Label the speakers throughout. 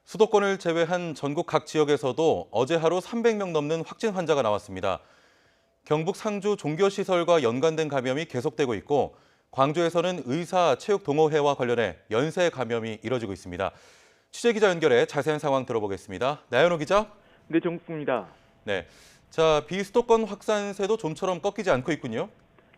Speaker 1: 수도권을 제외한 전국 각 지역에서도 어제 하루 300명 넘는 확진 환자가 나왔습니다. 경북 상주 종교시설과 연관된 감염이 계속되고 있고 광주에서는 의사 체육동호회와 관련해 연쇄 감염이 이뤄지고 있습니다. 취재기자 연결해 자세한 상황 들어보겠습니다. 나연호 기자.
Speaker 2: 네, 정국입니다.
Speaker 1: 네, 자, 비수도권 확산세도 좀처럼 꺾이지 않고 있군요.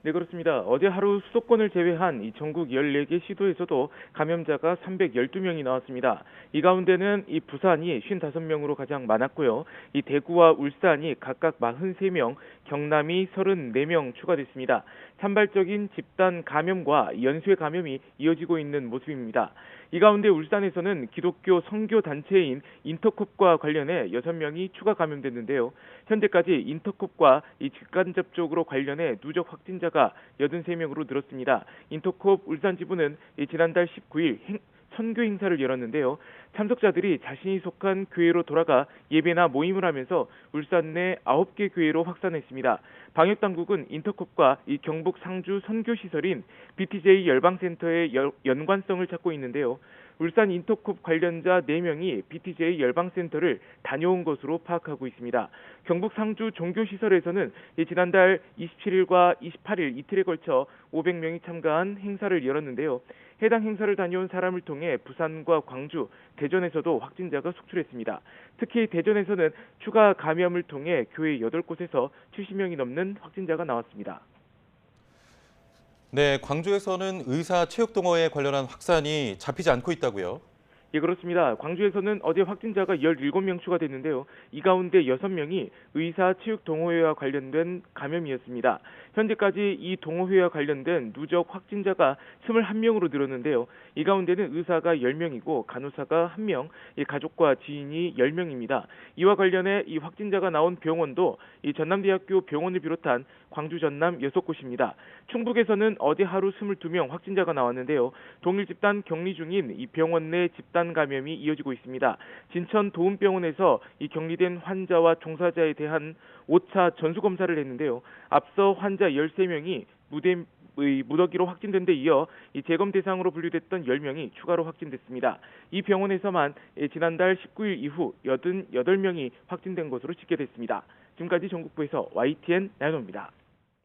Speaker 2: 네, 그렇습니다. 어제 하루 수도권을 제외한 이 전국 14개 시도에서도 감염자가 312명이 나왔습니다. 이 가운데는 이 부산이 55명으로 가장 많았고요. 이 대구와 울산이 각각 43명, 경남이 34명 추가됐습니다. 산발적인 집단 감염과 연쇄 감염이 이어지고 있는 모습입니다. 이 가운데 울산에서는 기독교 선교 단체인 인터콥과 관련해 6명이 추가 감염됐는데요. 현재까지 인터콥과 이 직간 접촉으로 관련해 누적 확진자가 83명으로 늘었습니다. 인터콥 울산 지부는 지난달 19일 선교 행사를 열었는데요. 참석자들이 자신이 속한 교회로 돌아가 예배나 모임을 하면서 울산 내 9개 교회로 확산했습니다. 방역당국은 인터콥과 이 경북 상주 선교시설인 BTJ 열방센터의 연관성을 찾고 있는데요. 울산 인터콥 관련자 4명이 BTJ 열방센터를 다녀온 것으로 파악하고 있습니다. 경북 상주 종교시설에서는 지난달 27일과 28일 이틀에 걸쳐 500명이 참가한 행사를 열었는데요. 해당 행사를 다녀온 사람을 통해 부산과 광주, 대전에서도 확진자가 속출했습니다. 특히 대전에서는 추가 감염을 통해 교회 8곳에서 70명이 넘는 확진자가 나왔습니다.
Speaker 1: 네, 광주에서는 의사 체육동호회에 관련한 확산이 잡히지 않고 있다고요.
Speaker 2: 예, 그렇습니다. 광주에서는 어제 확진자가 17명 추가됐는데요. 이 가운데 6명이 의사 체육 동호회와 관련된 감염이었습니다. 현재까지 이 동호회와 관련된 누적 확진자가 21명으로 늘었는데요. 이 가운데는 의사가 10명이고 간호사가 1명, 가족과 지인이 10명입니다. 이와 관련해 이 확진자가 나온 병원도 이 전남대학교 병원을 비롯한 광주 전남 6곳입니다. 충북에서는 어제 하루 22명 확진자가 나왔는데요. 동일 집단 격리 중인 이 병원 내 집단 감염이 이어지고 있습니다. 진천 도움병원에서 이 격리된 환자와 종사자에 대한 5차 전수검사를 했는데요. 앞서 환자 13명이 무더기로 확진된 데 이어 이 재검 대상으로 분류됐던 10명이 추가로 확진됐습니다. 이 병원에서만 지난달 19일 이후 88명이 확진된 것으로 집계됐습니다. 지금까지 전국부에서 YTN 나연호입니다.